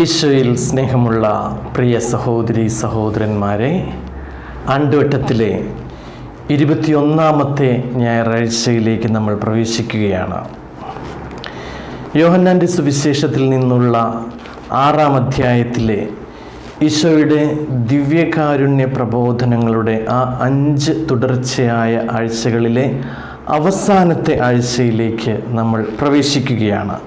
ഈശോയിൽ സ്നേഹമുള്ള പ്രിയ സഹോദരി സഹോദരന്മാരെ, ആണ്ടുവട്ടത്തിലെ 21ാമത്തെ ഞായറാഴ്ചയിലേക്ക് നമ്മൾ പ്രവേശിക്കുകയാണ്. യോഹന്നാൻ്റെ സുവിശേഷത്തിൽ നിന്നുള്ള 6-ാം അധ്യായത്തിലെ ഈശോയുടെ ദിവ്യകാരുണ്യ പ്രബോധനങ്ങളുടെ ആ 5 തുടർച്ചയായ ആഴ്ചകളിലെ അവസാനത്തെ ആഴ്ചയിലേക്ക് നമ്മൾ പ്രവേശിക്കുകയാണ്.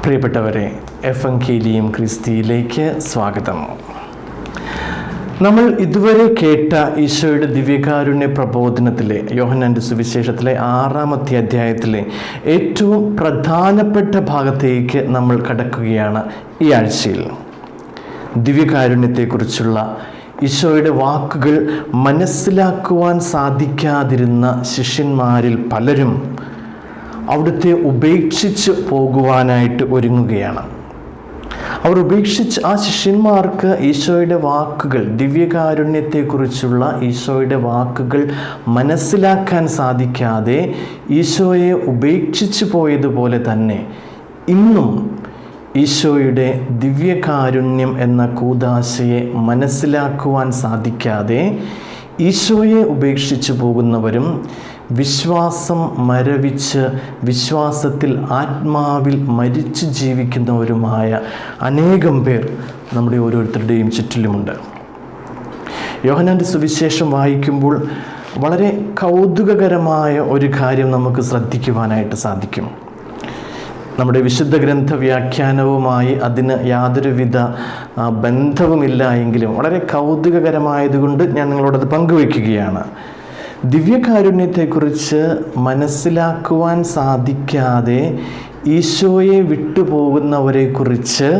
പ്രിയപ്പെട്ടവരെ, എവങ്കേലിയം ക്രിസ്തിയിലേക്ക് സ്വാഗതം. നമ്മൾ ഇതുവരെ കേട്ട ഈശോയുടെ ദിവ്യകാരുണ്യ പ്രബോധനത്തിലെ യോഹന്നാൻ്റെ സുവിശേഷത്തിലെ 6-ാമത്തെ അധ്യായത്തിലെ ഏറ്റവും പ്രധാനപ്പെട്ട ഭാഗത്തേക്ക് നമ്മൾ കടക്കുകയാണ്. ഈ ആഴ്ചയിൽ ദിവ്യകാരുണ്യത്തെക്കുറിച്ചുള്ള ഈശോയുടെ വാക്കുകൾ മനസ്സിലാക്കുവാൻ സാധിക്കാതിരുന്ന ശിഷ്യന്മാരിൽ പലരും അവിടുത്തെ ഉപേക്ഷിച്ച് പോകുവാനായിട്ട് ഒരുങ്ങുകയാണ്. അവർ ഉപേക്ഷിച്ച്, ആ ശിഷ്യന്മാർക്ക് ഈശോയുടെ വാക്കുകൾ, ദിവ്യകാരുണ്യത്തെക്കുറിച്ചുള്ള ഈശോയുടെ വാക്കുകൾ മനസ്സിലാക്കാൻ സാധിക്കാതെ ഈശോയെ ഉപേക്ഷിച്ച് പോയതുപോലെ തന്നെ ഇന്നും ഈശോയുടെ ദിവ്യകാരുണ്യം എന്ന കൂദാശയെ മനസ്സിലാക്കുവാൻ സാധിക്കാതെ ഈശോയെ ഉപേക്ഷിച്ച് പോകുന്നവരും വിശ്വാസം മരവിച്ച് വിശ്വാസത്തിൽ ആത്മാവിൽ മരിച്ചു ജീവിക്കുന്നവരുമായ അനേകം പേർ നമ്മുടെ ഓരോരുത്തരുടെയും ചുറ്റിലുമുണ്ട്. യോഹന്നാൻ്റെ സുവിശേഷം വായിക്കുമ്പോൾ വളരെ കൗതുകകരമായ ഒരു കാര്യം നമുക്ക് ശ്രദ്ധിക്കുവാനായിട്ട് സാധിക്കും. നമ്മുടെ വിശുദ്ധ ഗ്രന്ഥ വ്യാഖ്യാനവുമായി അതിന് യാതൊരുവിധ ബന്ധവുമില്ല എങ്കിലും വളരെ കൗതുകകരമായതുകൊണ്ട് ഞാൻ നിങ്ങളോടത് പങ്കുവയ്ക്കുകയാണ്. ദിവ്യകാരുണ്യത്തെക്കുറിച്ച് മനസ്സിലാക്കുവാൻ സാധിക്കാതെ ഈശോയെ വിട്ടുപോകുന്നവരെക്കുറിച്ച്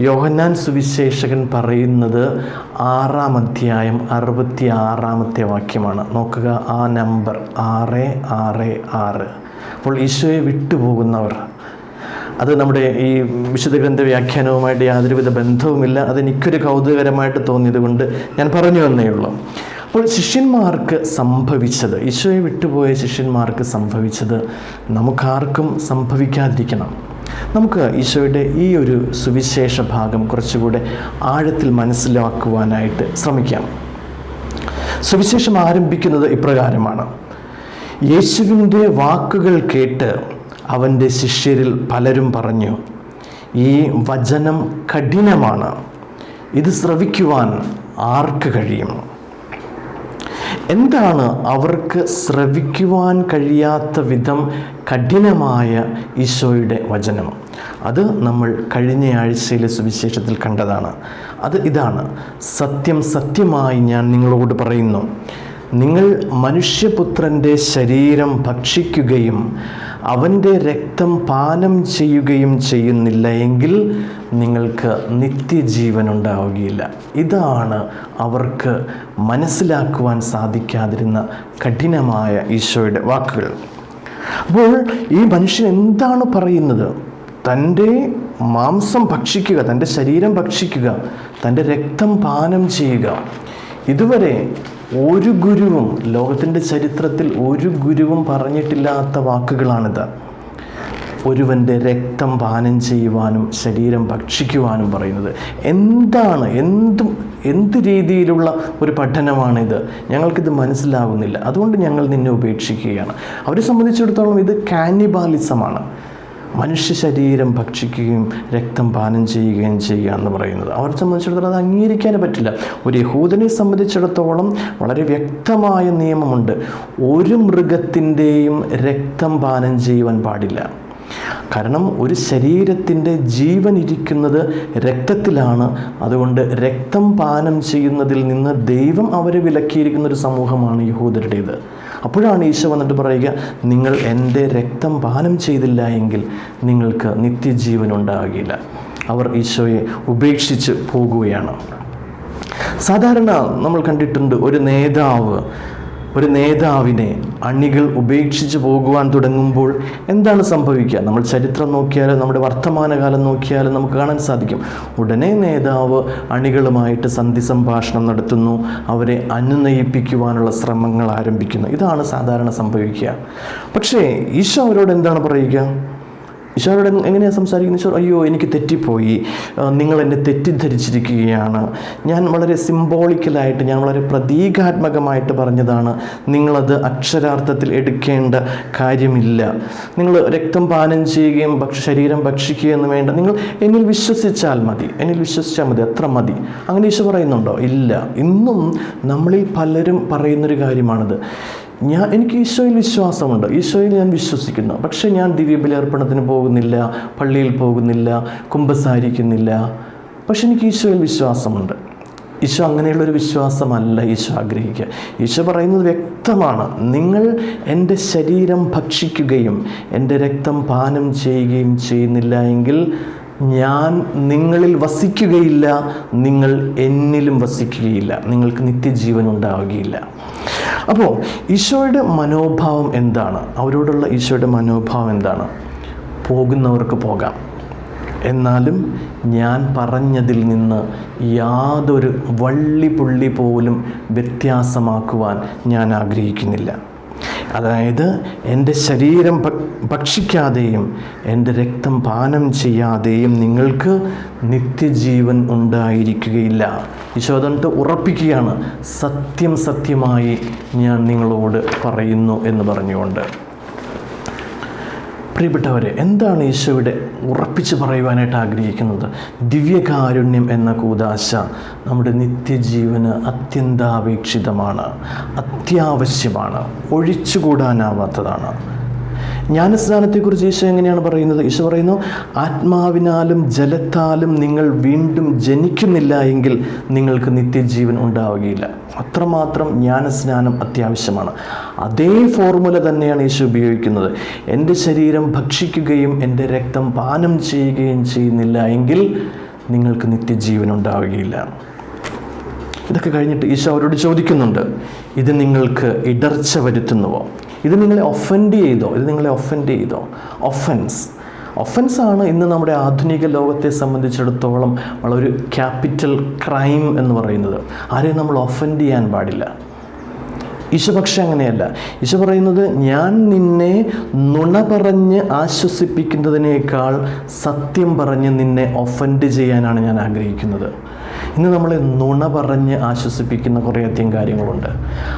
യോഹന്നാൻ സുവിശേഷകൻ പറയുന്നത് 6-ാം അധ്യായം 66-ാമത്തെ വാക്യമാണ്. നോക്കുക, ആ നമ്പർ 666. അപ്പോൾ ഈശോയെ വിട്ടുപോകുന്നവർ, അത് നമ്മുടെ ഈ വിശുദ്ധ ഗ്രന്ഥ വ്യാഖ്യാനവുമായിട്ട് യാതൊരുവിധ ബന്ധവുമില്ല. അതെനിക്കൊരു കൗതുകകരമായിട്ട് തോന്നിയത് കൊണ്ട് ഞാൻ പറഞ്ഞു എന്നേ ഉള്ളൂ. അപ്പോൾ ശിഷ്യന്മാർക്ക് സംഭവിച്ചത്, ഈശോയെ വിട്ടുപോയ ശിഷ്യന്മാർക്ക് സംഭവിച്ചത് നമുക്കാർക്കും സംഭവിക്കാതിരിക്കണം. നമുക്ക് ഈശോയുടെ ഈ ഒരു സുവിശേഷ ഭാഗം കുറച്ചുകൂടെ ആഴത്തിൽ മനസ്സിലാക്കുവാനായിട്ട് ശ്രമിക്കാം. സുവിശേഷം ആരംഭിക്കുന്നത് ഇപ്രകാരമാണ്: യേശുവിൻ്റെ വാക്കുകൾ കേട്ട് അവൻ്റെ ശിഷ്യരിൽ പലരും പറഞ്ഞു, ഈ വചനം കഠിനമാണ്, ഇത് ശ്രവിക്കുവാൻ ആർക്ക് കഴിയും? എന്താണ് അവർക്ക് ശ്രവിക്കുവാൻ കഴിയാത്ത വിധം കഠിനമായ ഈശോയുടെ വചനം? അത് നമ്മൾ കഴിഞ്ഞ ആഴ്ചയിലെ സുവിശേഷത്തിൽ കണ്ടതാണ്. അത് ഇതാണ്: സത്യം സത്യമായി ഞാൻ നിങ്ങളോട് പറയുന്നു, നിങ്ങൾ മനുഷ്യപുത്രൻ്റെ ശരീരം ഭക്ഷിക്കുകയും അവൻ്റെ രക്തം പാനം ചെയ്യുകയും ചെയ്യുന്നില്ല എങ്കിൽ നിങ്ങൾക്ക് നിത്യജീവൻ ഉണ്ടാവുകയില്ല. ഇതാണ് അവർക്ക് മനസ്സിലാക്കുവാൻ സാധിക്കാതിരുന്ന കഠിനമായ ഈശോയുടെ വാക്കുകൾ. അപ്പോൾ ഈ മനുഷ്യൻ എന്താണ് പറയുന്നത്? തൻ്റെ മാംസം ഭക്ഷിക്കുക, തൻ്റെ ശരീരം ഭക്ഷിക്കുക, തൻ്റെ രക്തം പാനം ചെയ്യുക. ഇതുവരെ ഒരു ഗുരുവും, ലോകത്തിൻ്റെ ചരിത്രത്തിൽ ഒരു ഗുരുവും പറഞ്ഞിട്ടില്ലാത്ത വാക്കുകളാണിത്. ഒരുവൻ്റെ രക്തം പാനം ചെയ്യുവാനും ശരീരം ഭക്ഷിക്കുവാനും പറയുന്നത് എന്താണ്? എന്ത് രീതിയിലുള്ള ഒരു പഠനമാണിത്? ഞങ്ങൾക്കിത് മനസ്സിലാകുന്നില്ല, അതുകൊണ്ട് ഞങ്ങൾ നിന്നെ ഉപേക്ഷിക്കുകയാണ്. അവരെ സംബന്ധിച്ചിടത്തോളം ഇത് കാനിബാലിസമാണ്. മനുഷ്യ ശരീരം ഭക്ഷിക്കുകയും രക്തം പാനം ചെയ്യുകയും ചെയ്യുക എന്ന് പറയുന്നത് അവരെ സംബന്ധിച്ചിടത്തോളം അത് അംഗീകരിക്കാനേ പറ്റില്ല. ഒരു യഹൂദനെ സംബന്ധിച്ചിടത്തോളം വളരെ വ്യക്തമായ നിയമമുണ്ട്: ഒരു മൃഗത്തിൻ്റെയും രക്തം പാനം ചെയ്യുവാൻ പാടില്ല. കാരണം ഒരു ശരീരത്തിൻ്റെ ജീവൻ ഇരിക്കുന്നത് രക്തത്തിലാണ്. അതുകൊണ്ട് രക്തം പാനം ചെയ്യുന്നതിൽ നിന്ന് ദൈവം അവരെ വിലക്കിയിരിക്കുന്ന ഒരു സമൂഹമാണ് യഹൂദരുടേത്. അപ്പോഴാണ് ഈശോ വന്നിട്ട് പറയുക, നിങ്ങൾ എൻ്റെ രക്തം പാനം ചെയ്തില്ല എങ്കിൽ നിങ്ങൾക്ക് നിത്യജീവൻ ഉണ്ടാകില്ല. അവർ ഈശോയെ ഉപേക്ഷിച്ച് പോകുകയാണ്. സാധാരണ നമ്മൾ കണ്ടിട്ടുണ്ട്, ഒരു നേതാവിനെ അണികൾ ഉപേക്ഷിച്ച് പോകുവാൻ തുടങ്ങുമ്പോൾ എന്താണ് സംഭവിക്കുക? നമ്മൾ ചരിത്രം നോക്കിയാലും നമ്മുടെ വർത്തമാനകാലം നോക്കിയാലും നമുക്ക് കാണാൻ സാധിക്കും. ഉടനെ നേതാവ് അണികളുമായിട്ട് സന്ധി സംഭാഷണം നടത്തുന്നു, അവരെ അനുനയിപ്പിക്കുവാനുള്ള ശ്രമങ്ങൾ ആരംഭിക്കുന്നു. ഇതാണ് സാധാരണ സംഭവിക്കുക. പക്ഷേ ഈശോ അവരോട് എന്താണ് പറയുക? ഈശോയോട് എങ്ങനെയാണ് സംസാരിക്കുന്നത്? ഈശോ അയ്യോ എനിക്ക് തെറ്റിപ്പോയി, നിങ്ങൾ എന്നെ തെറ്റിദ്ധരിച്ചിരിക്കുകയാണ്, ഞാൻ വളരെ സിംബോളിക്കലായിട്ട്, ഞാൻ വളരെ പ്രതീകാത്മകമായിട്ട് പറഞ്ഞതാണ്, നിങ്ങളത് അക്ഷരാർത്ഥത്തിൽ എടുക്കേണ്ട കാര്യമില്ല, നിങ്ങൾ രക്തം പാനം ചെയ്യുകയും ശരീരം ഭക്ഷിക്കുകയെന്ന് വേണ്ട, നിങ്ങൾ എന്നിൽ വിശ്വസിച്ചാൽ മതി, അത്ര മതി. അങ്ങനെ ഈശോ പറയുന്നുണ്ടോ? ഇല്ല. ഇന്നും നമ്മളിൽ പലരും പറയുന്നൊരു കാര്യമാണിത്. എനിക്ക് ഈശോയിൽ വിശ്വാസമുണ്ട്, ഈശോയിൽ ഞാൻ വിശ്വസിക്കുന്നു, പക്ഷേ ഞാൻ ദിവ്യബലിയർപ്പണത്തിന് പോകുന്നില്ല, പള്ളിയിൽ പോകുന്നില്ല, കുമ്പസാരിക്കുന്നില്ല, പക്ഷെ എനിക്ക് ഈശോയിൽ വിശ്വാസമുണ്ട്. ഈശോ അങ്ങനെയുള്ളൊരു വിശ്വാസമല്ല ഈശോ ആഗ്രഹിക്കുക. ഈശോ പറയുന്നത് വ്യക്തമാണ്, നിങ്ങൾ എൻ്റെ ശരീരം ഭക്ഷിക്കുകയും എൻ്റെ രക്തം പാനം ചെയ്യുകയും ചെയ്യുന്നില്ല എങ്കിൽ ഞാൻ നിങ്ങളിൽ വസിക്കുകയില്ല, നിങ്ങൾ എന്നിലും വസിക്കുകയില്ല, നിങ്ങൾക്ക് നിത്യജീവൻ ഉണ്ടാവുകയില്ല. അപ്പോൾ ഈശോയുടെ മനോഭാവം എന്താണ്? അവരോടുള്ള ഈശോയുടെ മനോഭാവം എന്താണ്? പോകുന്നവർക്ക് പോകാം, എന്നാലും ഞാൻ പറഞ്ഞതിൽ നിന്ന് യാതൊരു വള്ളിപുള്ളി പോലും വ്യത്യാസമാക്കുവാൻ ഞാൻ ആഗ്രഹിക്കുന്നില്ല. അതായത് എൻ്റെ ശരീരം ഭക്ഷിക്കാതെയും എൻ്റെ രക്തം പാനം ചെയ്യാതെയും നിങ്ങൾക്ക് നിത്യജീവൻ ഉണ്ടായിരിക്കുകയില്ല. ഈശോ എന്നിട്ട് ഉറപ്പിക്കുകയാണ്, സത്യം സത്യമായി ഞാൻ നിങ്ങളോട് പറയുന്നു എന്ന് പറഞ്ഞുകൊണ്ട്. പ്രിയപ്പെട്ടവരെ, എന്താണ് ഈശോയുടെ ഉറപ്പിച്ച് പറയുവാനായിട്ട് ആഗ്രഹിക്കുന്നത്? ദിവ്യകാരുണ്യം എന്ന കൂദാശ നമ്മുടെ നിത്യജീവന് അത്യന്താപേക്ഷിതമാണ്, അത്യാവശ്യമാണ്, ഒഴിച്ചുകൂടാനാവാത്തതാണ്. ജ്ഞാനസ്നാനത്തെക്കുറിച്ച് ഈശോ എങ്ങനെയാണ് പറയുന്നത്? ഈശോ പറയുന്നു, ആത്മാവിനാലും ജലത്താലും നിങ്ങൾ വീണ്ടും ജനിക്കുന്നില്ല എങ്കിൽ നിങ്ങൾക്ക് നിത്യജീവൻ ഉണ്ടാവുകയില്ല. അത്രമാത്രം ജ്ഞാനസ്നാനം അത്യാവശ്യമാണ്. അതേ ഫോർമുല തന്നെയാണ് ഈശോ ഉപയോഗിക്കുന്നത്. എൻ്റെ ശരീരം ഭക്ഷിക്കുകയും എൻ്റെ രക്തം പാനം ചെയ്യുകയും ചെയ്യുന്നില്ല എങ്കിൽ നിങ്ങൾക്ക് നിത്യജീവൻ ഉണ്ടാവുകയില്ല. ഇതൊക്കെ കഴിഞ്ഞിട്ട് ഈശോ അവരോട് ചോദിക്കുന്നുണ്ട്, ഇത് നിങ്ങൾക്ക് ഇടർച്ച വരുത്തുന്നുവോ? ഇത് നിങ്ങളെ ഒഫൻഡ് ചെയ്തോ? ഒഫൻസാണ് ഇന്ന് നമ്മുടെ ആധുനിക ലോകത്തെ സംബന്ധിച്ചിടത്തോളം വളരെ ക്യാപിറ്റൽ ക്രൈം എന്ന് പറയുന്നത്. ആരെയും നമ്മൾ ഒഫൻഡ് ചെയ്യാൻ പാടില്ല. ഈശോ പക്ഷെ അങ്ങനെയല്ല. ഈശോ പറയുന്നത്, ഞാൻ നിന്നെ നുണ പറഞ്ഞ് ആശ്വസിപ്പിക്കുന്നതിനേക്കാൾ സത്യം പറഞ്ഞ് നിന്നെ ഒഫൻഡ് ചെയ്യാനാണ് ഞാൻ ആഗ്രഹിക്കുന്നത്. ഇന്ന് നമ്മളെ നുണ പറഞ്ഞ് ആശ്വസിപ്പിക്കുന്ന കുറേയധികം കാര്യങ്ങളുണ്ട്.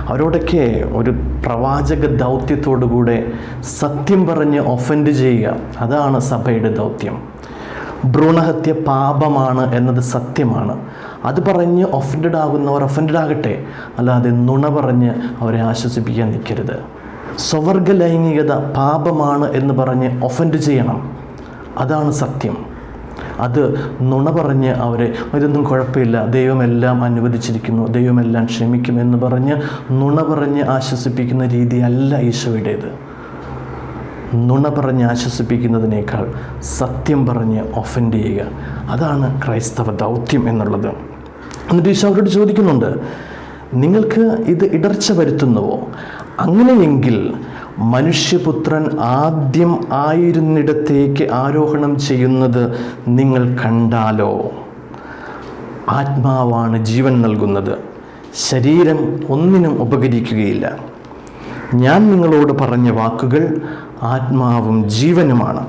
അവരോടൊക്കെ ഒരു പ്രവാചക ദൗത്യത്തോടുകൂടെ സത്യം പറഞ്ഞ് ഒഫൻഡ് ചെയ്യുക, അതാണ് സഭയുടെ ദൗത്യം. ഭ്രൂണഹത്യ പാപമാണ് എന്നത് സത്യമാണ്. അത് പറഞ്ഞ് ഒഫൻഡഡ് ആകുന്നവർ ഒഫൻഡഡ് ആകട്ടെ, അല്ലാതെ നുണ പറഞ്ഞ് അവരെ ആശ്വസിപ്പിക്കാൻ നിൽക്കരുത്. സ്വവർഗ ലൈംഗികത പാപമാണ് എന്ന് പറഞ്ഞ് ഒഫൻഡ് ചെയ്യണം, അതാണ് സത്യം. അത് നുണ പറഞ്ഞ് അവരെ ഇതൊന്നും കുഴപ്പമില്ല, ദൈവമെല്ലാം അനുവദിച്ചിരിക്കുന്നു, ദൈവമെല്ലാം ക്ഷമിക്കും എന്ന് പറഞ്ഞ് നുണ പറഞ്ഞ് ആശ്വസിപ്പിക്കുന്ന രീതിയല്ല ഈശോയുടേത്. നുണ പറഞ്ഞ് ആശ്വസിപ്പിക്കുന്നതിനേക്കാൾ സത്യം പറഞ്ഞ് ഒഫൻഡ് ചെയ്യുക, അതാണ് ക്രൈസ്തവ ദൗത്യം എന്നുള്ളത്. എന്നിട്ട് ഈശോ അവരോട് ചോദിക്കുന്നുണ്ട്, നിങ്ങൾക്ക് ഇത് ഇടർച്ച വരുത്തുന്നുവോ? അങ്ങനെയെങ്കിൽ മനുഷ്യപുത്രൻ ആദ്യം ആയിരുന്നിടത്തേക്ക് ആരോഹണം ചെയ്യുന്നത് നിങ്ങൾ കണ്ടാലോ? ആത്മാവാണ് ജീവൻ നൽകുന്നത്, ശരീരം ഒന്നിനും ഉപകരിക്കുകയില്ല. ഞാൻ നിങ്ങളോട് പറഞ്ഞ വാക്കുകൾ ആത്മാവും ജീവനുമാണ്.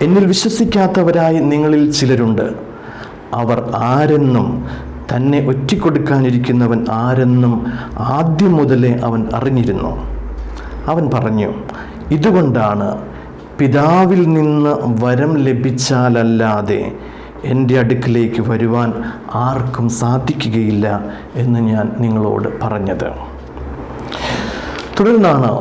എന്നിൽ വിശ്വസിക്കാത്തവരായി നിങ്ങളിൽ ചിലരുണ്ട്. അവർ ആരെന്നും തന്നെ ഒറ്റിക്കൊടുക്കാനിരിക്കുന്നവൻ ആരെന്നും ആദ്യം മുതലേ അവൻ അറിഞ്ഞിരുന്നു. അവൻ പറഞ്ഞു, ഇതുകൊണ്ടാണ് പിതാവിൽ നിന്ന് വരം ലഭിച്ചാലല്ലാതെ എൻ്റെ അടുക്കിലേക്ക് വരുവാൻ ആർക്കും സാധിക്കുകയില്ല എന്ന് ഞാൻ നിങ്ങളോട് പറഞ്ഞത്. തുടർന്നാണ്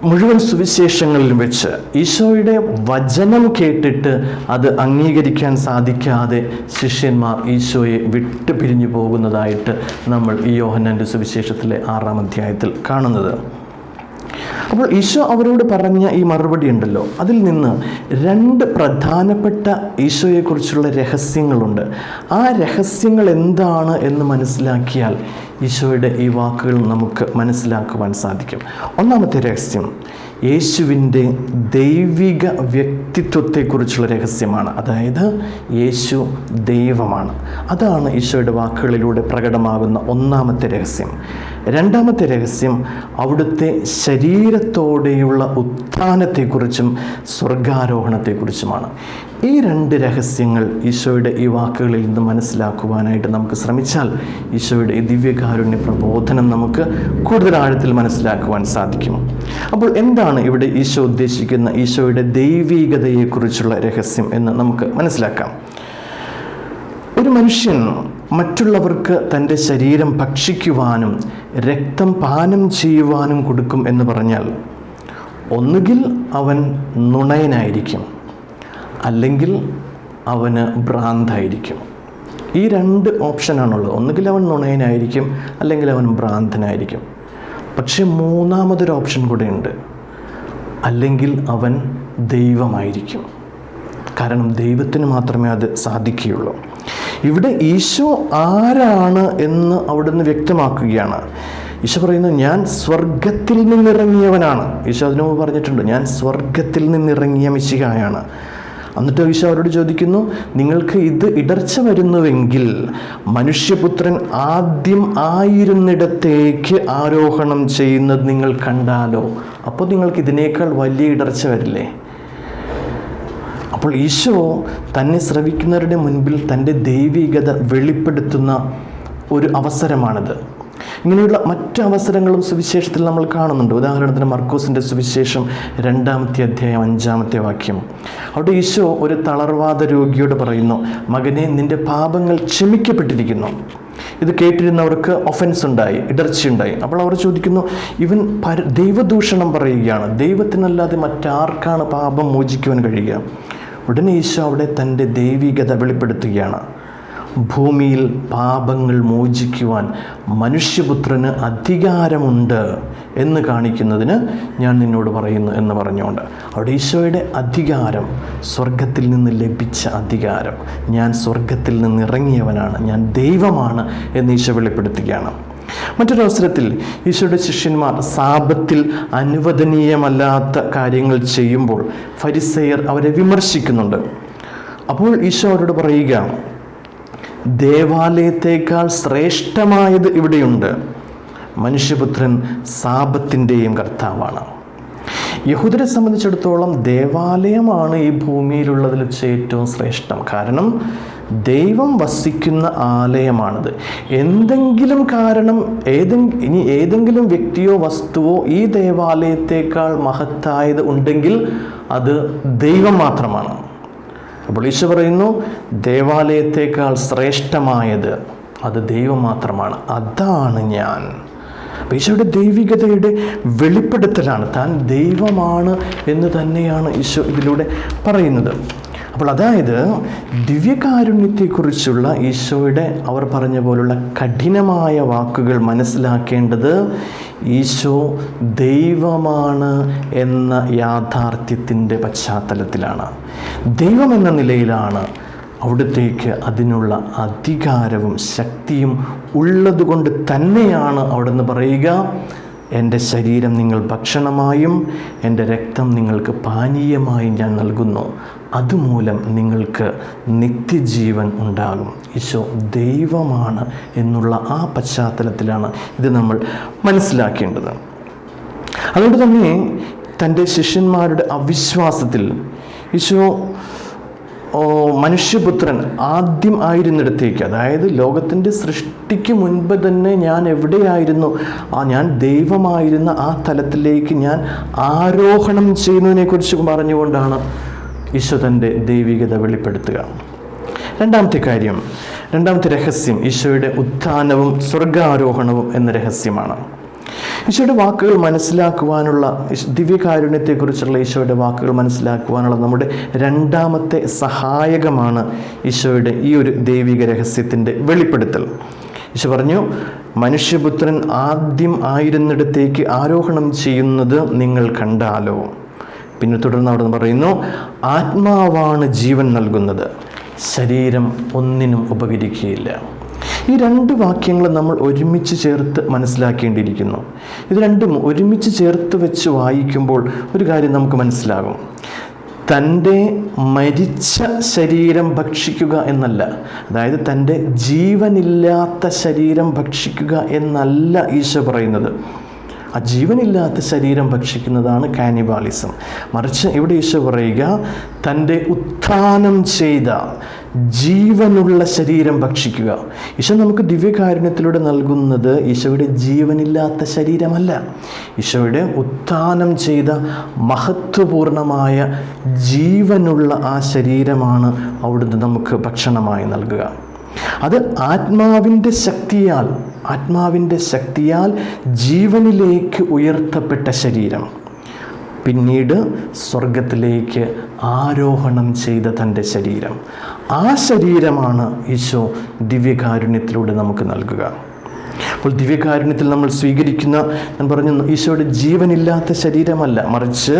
മുഴുവൻ സുവിശേഷങ്ങളിലും വെച്ച് ഈശോയുടെ വചനം കേട്ടിട്ട് അത് അംഗീകരിക്കാൻ സാധിക്കാതെ ശിഷ്യന്മാർ ഈശോയെ വിട്ടു പിരിഞ്ഞു പോകുന്നതായിട്ട് നമ്മൾ ഈ യോഹന്നാൻ്റെ സുവിശേഷത്തിലെ 6-ാം അധ്യായത്തിൽ കാണുന്നത്. അപ്പോൾ ഈശോ അവരോട് പറഞ്ഞ ഈ മറുപടി ഉണ്ടല്ലോ, അതിൽ നിന്ന് 2 പ്രധാനപ്പെട്ട ഈശോയെക്കുറിച്ചുള്ള രഹസ്യങ്ങളുണ്ട്. ആ രഹസ്യങ്ങൾ എന്താണ് എന്ന് മനസ്സിലാക്കിയാൽ ഈശോയുടെ ഈ വാക്കുകൾ നമുക്ക് മനസ്സിലാക്കുവാൻ സാധിക്കും. ഒന്നാമത്തെ രഹസ്യം യേശുവിൻ്റെ ദൈവിക വ്യക്തിത്വത്തെക്കുറിച്ചുള്ള രഹസ്യമാണ്. അതായത് യേശു ദൈവമാണ്. അതാണ് ഈശോയുടെ വാക്കുകളിലൂടെ പ്രകടമാകുന്ന ഒന്നാമത്തെ രഹസ്യം. രണ്ടാമത്തെ രഹസ്യം അവിടുത്തെ ശരീരത്തോടെയുള്ള ഉത്ഥാനത്തെക്കുറിച്ചും സ്വർഗാരോഹണത്തെക്കുറിച്ചുമാണ്. ഈ രണ്ട് രഹസ്യങ്ങൾ ഈശോയുടെ ഈ വാക്കുകളിൽ നിന്ന് മനസ്സിലാക്കുവാനായിട്ട് നമുക്ക് ശ്രമിച്ചാൽ ഈശോയുടെ ഈ ദിവ്യകാരുണ്യ പ്രബോധനം നമുക്ക് കൂടുതൽ ആഴത്തിൽ മനസ്സിലാക്കുവാൻ സാധിക്കും. അപ്പോൾ എന്താണ് ഇവിടെ ഈശോ ഉദ്ദേശിക്കുന്ന ഈശോയുടെ ദൈവീകതയെക്കുറിച്ചുള്ള രഹസ്യം എന്ന് നമുക്ക് മനസ്സിലാക്കാം. ഒരു മനുഷ്യൻ മറ്റുള്ളവർക്ക് തൻ്റെ ശരീരം ഭക്ഷിക്കുവാനും രക്തം പാനം ചെയ്യുവാനും കൊടുക്കും എന്ന് പറഞ്ഞാൽ ഒന്നുകിൽ അവൻ നുണയനായിരിക്കും, അല്ലെങ്കിൽ അവന് ഭ്രാന്തായിരിക്കും. ഈ രണ്ട് ഓപ്ഷനാണുള്ളത്. ഒന്നുകിൽ അവൻ നുണയനായിരിക്കും, അല്ലെങ്കിൽ അവൻ ഭ്രാന്തനായിരിക്കും. പക്ഷെ മൂന്നാമതൊരു ഓപ്ഷൻ കൂടെ ഉണ്ട്, അല്ലെങ്കിൽ അവൻ ദൈവമായിരിക്കും. കാരണം ദൈവത്തിന് മാത്രമേ അത് സാധിക്കുകയുള്ളൂ. ഇവിടെ ഈശോ ആരാണ് എന്ന് അവിടുന്ന് വ്യക്തമാക്കുകയാണ്. ഈശോ പറയുന്നത് ഞാൻ സ്വർഗത്തിൽ നിന്നിറങ്ങിയവനാണ്. ഈശോ അതിനു മുമ്പ് പറഞ്ഞിട്ടുണ്ട്, ഞാൻ സ്വർഗത്തിൽ നിന്നിറങ്ങിയ മിശിഹായാണ്. എന്നിട്ട് ഈശോ അവരോട് ചോദിക്കുന്നു, നിങ്ങൾക്ക് ഇത് ഇടർച്ച വരുന്നുവെങ്കിൽ മനുഷ്യപുത്രൻ ആദ്യം ആയിരുന്നിടത്തേക്ക് ആരോഹണം ചെയ്യുന്നത് നിങ്ങൾ കണ്ടാലോ, അപ്പോൾ നിങ്ങൾക്ക് ഇതിനേക്കാൾ വലിയ ഇടർച്ച വരില്ലേ? അപ്പോൾ ഈശോ തന്നെ ശ്രവിക്കുന്നവരുടെ മുൻപിൽ തൻ്റെ ദൈവികത വെളിപ്പെടുത്തുന്ന ഒരു അവസരമാണിത്. ഇങ്ങനെയുള്ള മറ്റ് അവസരങ്ങളും സുവിശേഷത്തിൽ നമ്മൾ കാണുന്നുണ്ട്. ഉദാഹരണത്തിന് മർക്കോസിൻ്റെ സുവിശേഷം 2-ാമത്തെ അധ്യായം 5-ാമത്തെ വാക്യം. അവിടെ ഈശോ ഒരു തളർവാദ രോഗിയോട് പറയുന്നു, മകനെ, നിൻ്റെ പാപങ്ങൾ ക്ഷമിക്കപ്പെട്ടിരിക്കുന്നു. ഇത് കേട്ടിരുന്നവർക്ക് ഒഫൻസ് ഉണ്ടായി, ഇടർച്ചയുണ്ടായി. അപ്പോൾ അവർ ചോദിക്കുന്നു, ഇവൻ ദൈവദൂഷണം പറയുകയാണ്, ദൈവത്തിനല്ലാതെ മറ്റാർക്കാണ് പാപം മോചിക്കുവാൻ കഴിയുക? ഉടനെ ഈശോ അവിടെ തൻ്റെ ദൈവികത വെളിപ്പെടുത്തുകയാണ്. ഭൂമിയിൽ പാപങ്ങൾ മോചിക്കുവാൻ മനുഷ്യപുത്രന് അധികാരമുണ്ട് എന്ന് കാണിക്കുന്നതിന് ഞാൻ നിന്നോട് പറയുന്നു എന്ന് പറഞ്ഞുകൊണ്ട് അവിടെ ഈശോയുടെ അധികാരം, സ്വർഗത്തിൽ നിന്ന് ലഭിച്ച അധികാരം, ഞാൻ സ്വർഗത്തിൽ നിന്ന് ഇറങ്ങിയവനാണ്, ഞാൻ ദൈവമാണ് എന്ന് ഈശോ വെളിപ്പെടുത്തുകയാണ്. മറ്റൊരവസരത്തിൽ ഈശോയുടെ ശിഷ്യന്മാർ സാബത്തിൽ അനുവദനീയമല്ലാത്ത കാര്യങ്ങൾ ചെയ്യുമ്പോൾ ഫരിസേയർ അവരെ വിമർശിക്കുന്നുണ്ട്. അപ്പോൾ ഈശോ അവരോട് പറയുക, ദേവാലയത്തേക്കാൾ ശ്രേഷ്ഠമായത് ഇവിടെയുണ്ട്, മനുഷ്യപുത്രൻ സാബത്തിൻ്റെയും കർത്താവാണ്. യഹൂദരെ സംബന്ധിച്ചിടത്തോളം ദേവാലയമാണ് ഈ ഭൂമിയിലുള്ളതിൽ വെച്ച് ഏറ്റവും ശ്രേഷ്ഠം. കാരണം ദൈവം വസിക്കുന്ന ആലയമാണിത്. എന്തെങ്കിലും കാരണം ഇനി ഏതെങ്കിലും വ്യക്തിയോ വസ്തുവോ ഈ ദേവാലയത്തേക്കാൾ മഹത്തായത് ഉണ്ടെങ്കിൽ അത് ദൈവം മാത്രമാണ്. അപ്പോൾ ഈശോ പറയുന്നു, ദേവാലയത്തേക്കാൾ ശ്രേഷ്ഠമായത് അത് ദൈവം മാത്രമാണ്, അതാണ് ഞാൻ. ഈശോയുടെ ദൈവികതയുടെ വെളിപ്പെടുത്തലാണ്, താൻ ദൈവമാണ് എന്ന് തന്നെയാണ് ഈശോ ഇതിലൂടെ പറയുന്നത്. അപ്പോൾ അതായത് ദിവ്യകാരുണ്യത്തെക്കുറിച്ചുള്ള ഈശോയുടെ അവർ പറഞ്ഞ പോലുള്ള കഠിനമായ വാക്കുകൾ മനസ്സിലാക്കേണ്ടത് ഈശോ ദൈവമാണ് എന്ന യാഥാർത്ഥ്യത്തിൻ്റെ പശ്ചാത്തലത്തിലാണ്. ദൈവം എന്ന നിലയിലാണ് അവിടത്തേക്ക് അതിനുള്ള അധികാരവും ശക്തിയും ഉള്ളതുകൊണ്ട് തന്നെയാണ് അവിടുന്ന് പറയുക, എൻ്റെ ശരീരം നിങ്ങൾ ഭക്ഷണമായും എൻ്റെ രക്തം നിങ്ങൾക്ക് പാനീയമായും ഞാൻ നൽകുന്നു, അതുമൂലം നിങ്ങൾക്ക് നിത്യജീവൻ ഉണ്ടാകും. ഈശോ ദൈവമാണ് എന്നുള്ള ആ പശ്ചാത്തലത്തിലാണ് ഇത് നമ്മൾ മനസ്സിലാക്കേണ്ടത്. അതുകൊണ്ട് തന്നെ തൻ്റെ ശിഷ്യന്മാരുടെ അവിശ്വാസത്തിൽ ഈശോ മനുഷ്യപുത്രൻ ആദ്യം ആയിരുന്നിടത്തേക്ക്, അതായത് ലോകത്തിൻ്റെ സൃഷ്ടിക്ക് മുൻപ് തന്നെ ഞാൻ എവിടെയായിരുന്നു, ഞാൻ ദൈവമായിരുന്ന ആ തലത്തിലേക്ക് ഞാൻ ആരോഹണം ചെയ്യുന്നതിനെക്കുറിച്ച് പറഞ്ഞുകൊണ്ടാണ് ഈശോ തൻ്റെ ദൈവികത വെളിപ്പെടുത്തുക. രണ്ടാമത്തെ രഹസ്യം ഈശോയുടെ ഉത്ഥാനവും സ്വർഗാരോഹണവും എന്ന രഹസ്യമാണ്. ഈശോയുടെ വാക്കുകൾ മനസ്സിലാക്കുവാനുള്ള, ദിവ്യകാരുണ്യത്തെക്കുറിച്ചുള്ള ഈശോയുടെ വാക്കുകൾ മനസ്സിലാക്കുവാനുള്ള നമ്മുടെ രണ്ടാമത്തെ സഹായകമാണ് ഈശോയുടെ ഈ ഒരു ദൈവിക രഹസ്യത്തിൻ്റെ വെളിപ്പെടുത്തൽ. ഈശോ പറഞ്ഞു, മനുഷ്യപുത്രൻ ആദ്യം ആയിരുന്നിടത്തേക്ക് ആരോഹണം ചെയ്യുന്നത് നിങ്ങൾ കണ്ടാലോ. പിന്നെ തുടർന്ന് അവിടെ നിന്ന് പറയുന്നു, ആത്മാവാണ് ജീവൻ നൽകുന്നത്, ശരീരം ഒന്നിനും ഉപകരിക്കുകയില്ല. ഈ രണ്ട് വാക്യങ്ങൾ നമ്മൾ ഒരുമിച്ച് ചേർത്ത് മനസ്സിലാക്കേണ്ടിയിരിക്കുന്നു. ഇത് രണ്ടും ഒരുമിച്ച് ചേർത്ത് വെച്ച് വായിക്കുമ്പോൾ ഒരു കാര്യം നമുക്ക് മനസ്സിലാകും. തൻ്റെ മരിച്ച ശരീരം ഭക്ഷിക്കുക എന്നല്ല, അതായത് തൻ്റെ ജീവനില്ലാത്ത ശരീരം ഭക്ഷിക്കുക എന്നല്ല ഈശോ പറയുന്നത്. ആ ജീവനില്ലാത്ത ശരീരം ഭക്ഷിക്കുന്നതാണ് കാനിബാലിസം. മറിച്ച് ഇവിടെ ഈശോ പറയുക, തൻ്റെ ഉത്ഥാനം ചെയ്ത ജീവനുള്ള ശരീരം ഭക്ഷിക്കുക. ഈശോ നമുക്ക് ദിവ്യകാരുണ്യത്തിലൂടെ നൽകുന്നത് ഈശോയുടെ ജീവനില്ലാത്ത ശരീരമല്ല, ഈശോയുടെ ഉത്ഥാനം ചെയ്ത മഹത്വപൂർണമായ ജീവനുള്ള ആ ശരീരമാണ് അവിടുന്ന് നമുക്ക് ഭക്ഷണമായി നൽകുക. അത് ആത്മാവിൻ്റെ ശക്തിയാൽ ജീവനിലേക്ക് ഉയർത്തപ്പെട്ട ശരീരം, പിന്നീട് സ്വർഗത്തിലേക്ക് ആരോഹണം ചെയ്ത തൻ്റെ ശരീരം, ആ ശരീരമാണ് ഈശോ ദിവ്യകാരുണ്യത്തിലൂടെ നമുക്ക് നൽകുക. അപ്പോൾ ദിവ്യകാരുണ്യത്തിൽ നമ്മൾ സ്വീകരിക്കുന്ന, ഞാൻ പറഞ്ഞു, ഈശോയുടെ ജീവനില്ലാത്ത ശരീരമല്ല, മറിച്ച്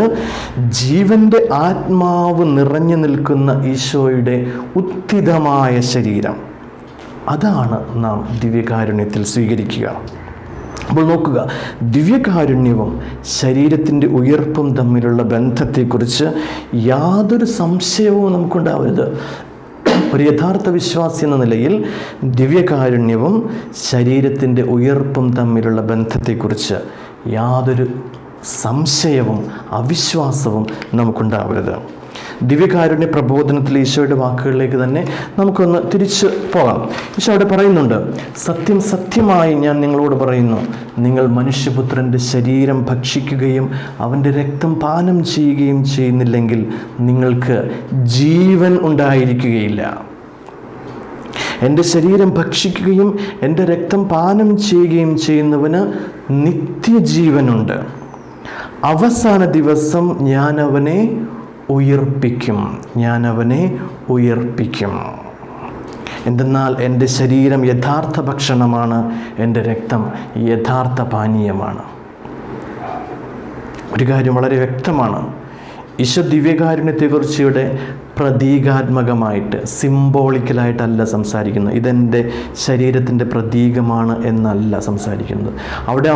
ജീവൻ്റെ ആത്മാവ് നിറഞ്ഞു നിൽക്കുന്ന ഈശോയുടെ ഉത്ഥിതമായ ശരീരം, അതാണ് നാം ദിവ്യകാരുണ്യത്തിൽ സ്വീകരിക്കുക. അപ്പോൾ നോക്കുക, ദിവ്യകാരുണ്യവും ശരീരത്തിൻ്റെ ഉയർപ്പും തമ്മിലുള്ള ബന്ധത്തെക്കുറിച്ച് യാതൊരു സംശയവും നമുക്കുണ്ടാവരുത്. ഒരു യഥാർത്ഥ വിശ്വാസി എന്ന നിലയിൽ ദിവ്യകാരുണ്യവും ശരീരത്തിൻ്റെ ഉയർപ്പും തമ്മിലുള്ള ബന്ധത്തെക്കുറിച്ച് യാതൊരു സംശയവും അവിശ്വാസവും നമുക്കുണ്ടാവരുത്. ദിവ്യകാരുണ്യ പ്രബോധനത്തിൽ ഈശോയുടെ വാക്കുകളിലേക്ക് തന്നെ നമുക്കൊന്ന് തിരിച്ചു പോകാം. ഈശോ അവിടെ പറയുന്നുണ്ട്, സത്യം സത്യമായി ഞാൻ നിങ്ങളോട് പറയുന്നു, നിങ്ങൾ മനുഷ്യപുത്രൻ്റെ ശരീരം ഭക്ഷിക്കുകയും അവൻ്റെ രക്തം പാനം ചെയ്യുകയും ചെയ്യുന്നില്ലെങ്കിൽ നിങ്ങൾക്ക് ജീവൻ ഉണ്ടായിരിക്കുകയില്ല. എൻ്റെ ശരീരം ഭക്ഷിക്കുകയും എൻ്റെ രക്തം പാനം ചെയ്യുകയും ചെയ്യുന്നവന് നിത്യജീവനുണ്ട്. അവസാന ദിവസം ഞാൻ അവനെ ഉയർപ്പിക്കും. എന്തെന്നാൽ എൻ്റെ ശരീരം യഥാർത്ഥ ഭക്ഷണമാണ്, എൻ്റെ രക്തം യഥാർത്ഥ പാനീയമാണ്. ഒരു കാര്യം വളരെ വ്യക്തമാണ്, ഈശോ ദിവ്യകാരുണ്യത്തെക്കുറിച്ച് ഇവിടെ പ്രതീകാത്മകമായിട്ട്, സിംബോളിക്കലായിട്ടല്ല സംസാരിക്കുന്നത്. ഇതെൻ്റെ ശരീരത്തിൻ്റെ പ്രതീകമാണ് എന്നല്ല സംസാരിക്കുന്നത്. അവിടെ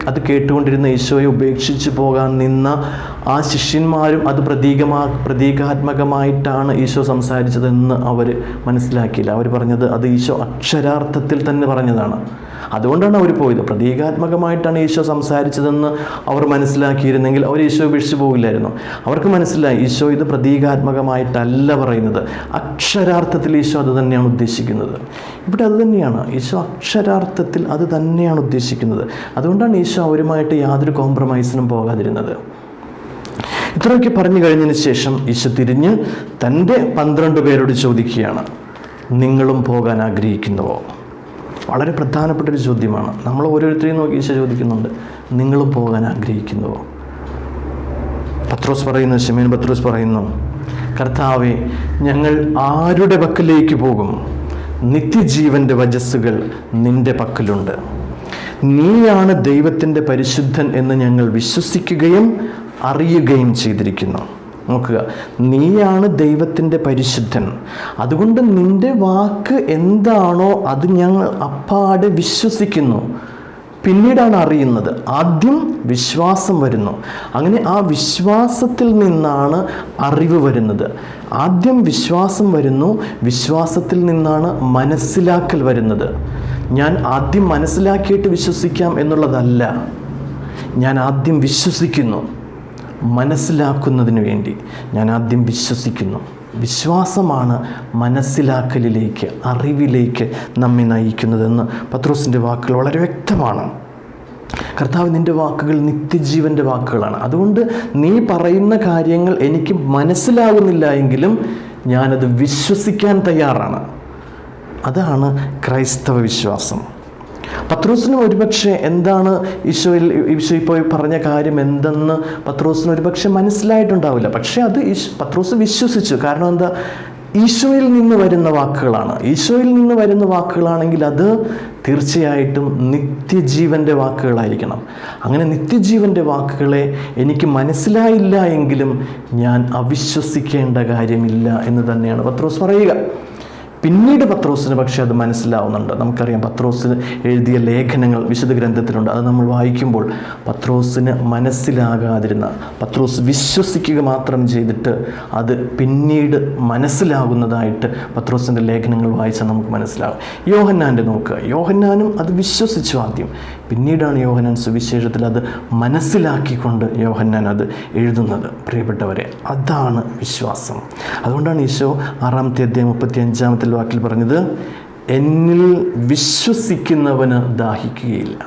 അത് കേട്ടുകൊണ്ടിരുന്ന ഈശോയെ ഉപേക്ഷിച്ച് പോകാൻ നിന്ന ആ ശിഷ്യന്മാരും അത് പ്രതീകാത്മകമായിട്ടാണ് ഈശോ സംസാരിച്ചതെന്ന് അവർ മനസ്സിലാക്കിയില്ല. അവർ പറഞ്ഞത് അത് ഈശോ അക്ഷരാർത്ഥത്തിൽ തന്നെ പറഞ്ഞതാണ്. അതുകൊണ്ടാണ് അവർ പോയത്. പ്രതീകാത്മകമായിട്ടാണ് ഈശോ സംസാരിച്ചതെന്ന് അവർ മനസ്സിലാക്കിയിരുന്നെങ്കിൽ അവർ ഈശോ ഉപേക്ഷിച്ച് പോകില്ലായിരുന്നു. അവർക്ക് മനസ്സിലായി ഈശോ ഇത് പ്രതീകാത്മകമായിട്ടല്ല പറയുന്നത്, അക്ഷരാർത്ഥത്തിൽ ഈശോ അത് തന്നെയാണ് ഉദ്ദേശിക്കുന്നത്. ഇവിടെ അത് തന്നെയാണ്, ഈശോ അക്ഷരാർത്ഥത്തിൽ അത് തന്നെയാണ് ഉദ്ദേശിക്കുന്നത്. അതുകൊണ്ടാണ് ഈശോ അവരുമായിട്ട് യാതൊരു കോംപ്രമൈസിനും പോകാതിരുന്നത്. ഇത്രയൊക്കെ പറഞ്ഞു കഴിഞ്ഞതിന് ശേഷം ഈശോ തിരിഞ്ഞ് തൻ്റെ 12 പേരോട് ചോദിക്കുകയാണ്, നിങ്ങളും പോകാൻ ആഗ്രഹിക്കുന്നുവോ? വളരെ പ്രധാനപ്പെട്ടൊരു ചോദ്യമാണ്. നമ്മൾ ഓരോരുത്തരെയും നോക്കി ഈശോ ചോദിക്കുന്നുണ്ട്, നിങ്ങളും പോകാൻ ആഗ്രഹിക്കുന്നുവോ? ശിമോൻ പത്രോസ് പറയുന്നു, കർത്താവേ, ഞങ്ങൾ ആരുടെ പക്കലേക്ക് പോകും? നിത്യജീവൻ്റെ വചസ്സുകൾ നിന്റെ പക്കലുണ്ട്. നീയാണ് ദൈവത്തിൻ്റെ പരിശുദ്ധൻ എന്ന് ഞങ്ങൾ വിശ്വസിക്കുകയും അറിയുകയും ചെയ്തിരിക്കുന്നു. നോക്കുക, നീയാണ് ദൈവത്തിൻ്റെ പരിശുദ്ധൻ, അതുകൊണ്ട് നിന്റെ വാക്ക് എന്താണോ അത് ഞങ്ങൾ അപ്പാടെ വിശ്വസിക്കുന്നു. പിന്നീടാണ് അറിയുന്നത്. ആദ്യം വിശ്വാസം വരുന്നു. അങ്ങനെ ആ വിശ്വാസത്തിൽ നിന്നാണ് അറിവ് വരുന്നത്. ആദ്യം വിശ്വാസം വരുന്നു, വിശ്വാസത്തിൽ നിന്നാണ് മനസ്സിലാക്കൽ വരുന്നത്. ഞാൻ ആദ്യം മനസ്സിലാക്കിയിട്ട് വിശ്വസിക്കാം എന്നുള്ളതല്ല, ഞാൻ ആദ്യം വിശ്വസിക്കുന്നു. മനസ്സിലാക്കുന്നതിന് വേണ്ടി ഞാൻ ആദ്യം വിശ്വസിക്കുന്നു. വിശ്വാസമാണ് മനസ്സിലാക്കലിലേക്ക്, അറിവിലേക്ക് നമ്മെ നയിക്കുന്നതെന്ന് പത്രോസിൻ്റെ വാക്കുകൾ വളരെ വ്യക്തമാണ്. കർത്താവ്, നിൻ്റെ വാക്കുകൾ നിത്യജീവൻ്റെ വാക്കുകളാണ്. അതുകൊണ്ട് നീ പറയുന്ന കാര്യങ്ങൾ എനിക്ക് മനസ്സിലാകുന്നില്ല എങ്കിലും ഞാനത് വിശ്വസിക്കാൻ തയ്യാറാണ്. അതാണ് ക്രൈസ്തവ വിശ്വാസം. പത്രോസിന് ഒരുപക്ഷെ എന്താണ് ഈശോ ഇപ്പോൾ പറഞ്ഞ കാര്യം എന്തെന്ന് പത്രോസിന് ഒരുപക്ഷെ മനസ്സിലായിട്ടുണ്ടാവില്ല. പക്ഷേ അത് പത്രോസ് വിശ്വസിച്ചു. കാരണം എന്താ? ഈശോയിൽ നിന്ന് വരുന്ന വാക്കുകളാണ്. ഈശോയിൽ നിന്ന് വരുന്ന വാക്കുകളാണെങ്കിൽ അത് തീർച്ചയായിട്ടും നിത്യജീവൻ്റെ വാക്കുകളായിരിക്കണം. അങ്ങനെ നിത്യജീവൻ്റെ വാക്കുകളെ എനിക്ക് മനസ്സിലായില്ല എങ്കിലും ഞാൻ അവിശ്വസിക്കേണ്ട കാര്യമില്ല എന്ന് തന്നെയാണ് പത്രോസ് പറയുക. പിന്നീട് പത്രോസിന് പക്ഷേ അത് മനസ്സിലാവുന്നുണ്ട്. നമുക്കറിയാം പത്രോസ് എഴുതിയ ലേഖനങ്ങൾ വിശുദ്ധ ഗ്രന്ഥത്തിലുണ്ട്. അത് നമ്മൾ വായിക്കുമ്പോൾ പത്രോസിന് മനസ്സിലാകാതിരുന്ന, പത്രോസ് വിശ്വസിക്കുക മാത്രം ചെയ്തിട്ട് അത് പിന്നീട് മനസ്സിലാകുന്നതായിട്ട് പത്രോസിൻ്റെ ലേഖനങ്ങൾ വായിച്ചാൽ നമുക്ക് മനസ്സിലാകും. യോഹന്നാൻ്റെ നോക്കുക, യോഹന്നാനും അത് വിശ്വസിച്ചു ആദ്യം, പിന്നീടാണ് യോഹന്നാൻ സുവിശേഷത്തിൽ അത് മനസ്സിലാക്കിക്കൊണ്ട് യോഹന്നാൻ അത് എഴുതുന്നത്. പ്രിയപ്പെട്ടവരെ, അതാണ് വിശ്വാസം. അതുകൊണ്ടാണ് ഈശോ 6-ാമത്തെ അധ്യായം 35-ാമത്തെ വാക്കിൽ പറഞ്ഞത്, എന്നിൽ വിശ്വസിക്കുന്നവന് ദാഹിക്കുകയില്ല,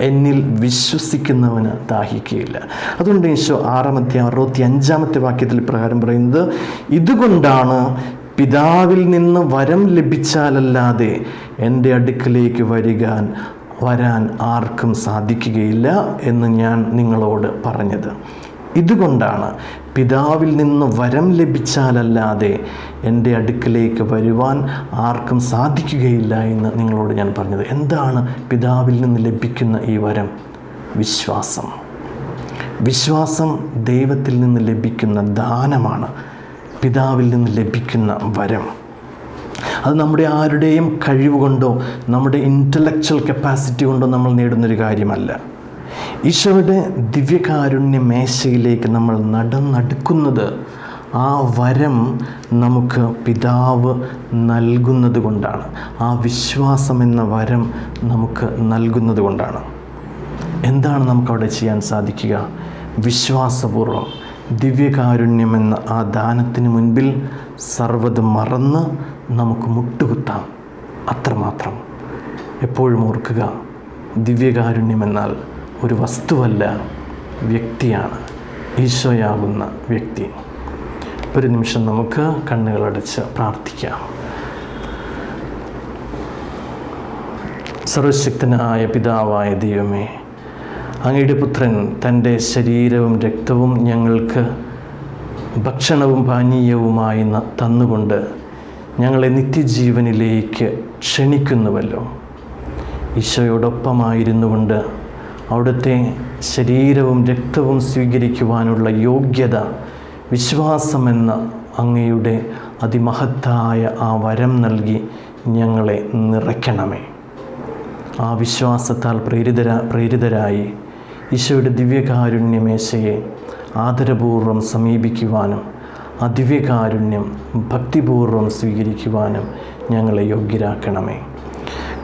എന്നിൽ വിശ്വസിക്കുന്നവന് ദാഹിക്കുകയില്ല. അതുകൊണ്ട് ഈശോ 6-ാം അധ്യായം 65-ാമത്തെ വാക്യത്തിൽ പ്രകാരം പറയുന്നത്, ഇതുകൊണ്ടാണ് പിതാവിൽ നിന്ന് വരം ലഭിച്ചാലല്ലാതെ എൻ്റെ അടുക്കലേക്ക് വരാൻ ആർക്കും സാധിക്കുകയില്ല എന്ന് ഞാൻ നിങ്ങളോട് പറഞ്ഞത്. ഇതുകൊണ്ടാണ് പിതാവിൽ നിന്ന് വരം ലഭിച്ചാലല്ലാതെ എൻ്റെ അടുക്കലേക്ക് വരുവാൻ ആർക്കും സാധിക്കുകയില്ല എന്ന് നിങ്ങളോട് ഞാൻ പറഞ്ഞത്. എന്താണ് പിതാവിൽ നിന്ന് ലഭിക്കുന്ന ഈ വരം? വിശ്വാസം. വിശ്വാസം ദൈവത്തിൽ നിന്ന് ലഭിക്കുന്ന ദാനമാണ്, പിതാവിൽ നിന്ന് ലഭിക്കുന്ന വരം. അത് നമ്മുടെ ആരുടെയും കഴിവ് കൊണ്ടോ നമ്മുടെ ഇൻ്റലക്ച്വൽ കപ്പാസിറ്റി കൊണ്ടോ നമ്മൾ നേടുന്നൊരു കാര്യമല്ല. ഈശോയുടെ ദിവ്യകാരുണ്യ മേശയിലേക്ക് നമ്മൾ നടന്നെടുക്കുന്നത് ആ വരം നമുക്ക് പിതാവ് നൽകുന്നത് കൊണ്ടാണ്. ആ വിശ്വാസം എന്ന വരം നമുക്ക് നൽകുന്നത് കൊണ്ടാണ്. എന്താണ് നമുക്കവിടെ ചെയ്യാൻ സാധിക്കുക? വിശ്വാസപൂർവ്വം ദിവ്യകാരുണ്യമെന്ന ആ ദാനത്തിന് മുൻപിൽ സർവ്വതും മറന്ന് നമുക്ക് മുട്ടുകുത്താം. അത്രമാത്രം. എപ്പോഴും ഓർക്കുക, ദിവ്യകാരുണ്യമെന്നാൽ ഒരു വസ്തുവല്ല, വ്യക്തിയാണ്, ഈശോയാകുന്ന വ്യക്തി. ഒരു നിമിഷം നമുക്ക് കണ്ണുകളടച്ച് പ്രാർത്ഥിക്കാം. സർവശക്തനായ പിതാവായ ദൈവമേ, അങ്ങയുടെ പുത്രൻ തൻ്റെ ശരീരവും രക്തവും ഞങ്ങൾക്ക് ഭക്ഷണവും പാനീയവുമായി തന്നുകൊണ്ട് ഞങ്ങളെ നിത്യജീവനിലേക്ക് ക്ഷണിക്കുന്നുവല്ലോ. ഈശോയോടൊപ്പമായിരുന്നു കൊണ്ട് അവിടുത്തെ ശരീരവും രക്തവും സ്വീകരിക്കുവാനുള്ള യോഗ്യത വിശ്വാസമെന്ന അങ്ങയുടെ അതിമഹത്തായ ആ വരം നൽകി ഞങ്ങളെ നിറയ്ക്കണമേ. ആ വിശ്വാസത്താൽ പ്രേരിതരായി ഈശോയുടെ ദിവ്യകാരുണ്യമേശയെ ആദരപൂർവ്വം സമീപിക്കുവാനും ആ ദിവ്യകാരുണ്യം ഭക്തിപൂർവ്വം സ്വീകരിക്കുവാനും ഞങ്ങളെ യോഗ്യരാക്കണമേ.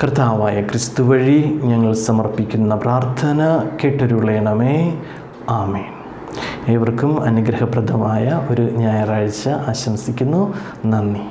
കർത്താവായ ക്രിസ്തു വഴി ഞങ്ങൾ സമർപ്പിക്കുന്ന പ്രാർത്ഥന കേട്ടരുളയണമേ. ആമേൻ. ഏവർക്കും അനുഗ്രഹപ്രദമായ ഒരു ഞായറാഴ്ച ആശംസിക്കുന്നു. നന്ദി.